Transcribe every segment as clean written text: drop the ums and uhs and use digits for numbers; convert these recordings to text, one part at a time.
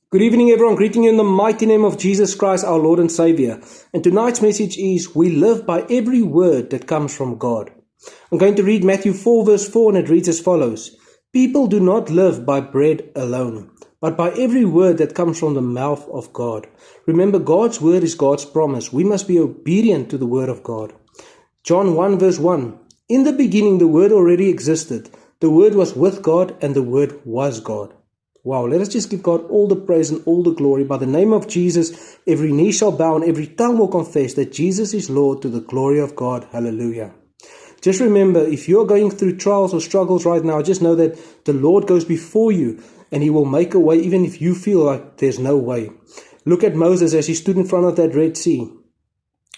Good evening, everyone. Greeting you in the mighty name of Jesus Christ, our Lord and Savior. And tonight's message is, we live by every word that comes from God. I'm going to read Matthew 4 verse 4, and it reads as follows. People do not live by bread alone, but by every word that comes from the mouth of God. Remember, God's word is God's promise. We must be obedient to the word of God. John 1 verse 1. In the beginning, the word already existed. The word was with God, and the word was God. Wow, let us just give God all the praise and all the glory. By the name of Jesus, every knee shall bow and every tongue will confess that Jesus is Lord, to the glory of God. Hallelujah. Just remember, if you're going through trials or struggles right now, just know that the Lord goes before you and He will make a way even if you feel like there's no way. Look at Moses as he stood in front of that Red Sea.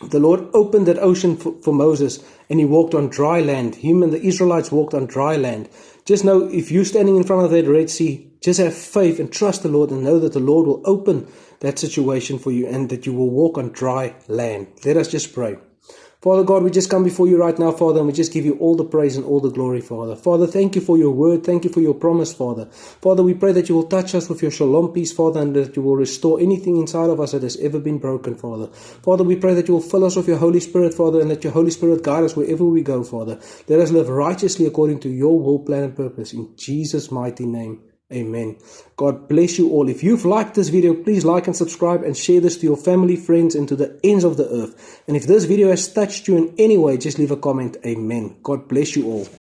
The Lord opened that ocean for Moses, and he walked on dry land. Him and the Israelites walked on dry land. Just know, if you're standing in front of that Red Sea, just have faith and trust the Lord, and know that the Lord will open that situation for you and that you will walk on dry land. Let us just pray. Father God, we just come before you right now, Father, and we just give you all the praise and all the glory, Father. Father, thank you for your word. Thank you for your promise, Father. Father, we pray that you will touch us with your shalom peace, Father, and that you will restore anything inside of us that has ever been broken, Father. Father, we pray that you will fill us with your Holy Spirit, Father, and that your Holy Spirit guide us wherever we go, Father. Let us live righteously according to your will, plan, and purpose. In Jesus' mighty name. Amen. God bless you all. If you've liked this video, please like and subscribe and share this to your family, friends, and to the ends of the earth. And if this video has touched you in any way, just leave a comment. Amen. God bless you all.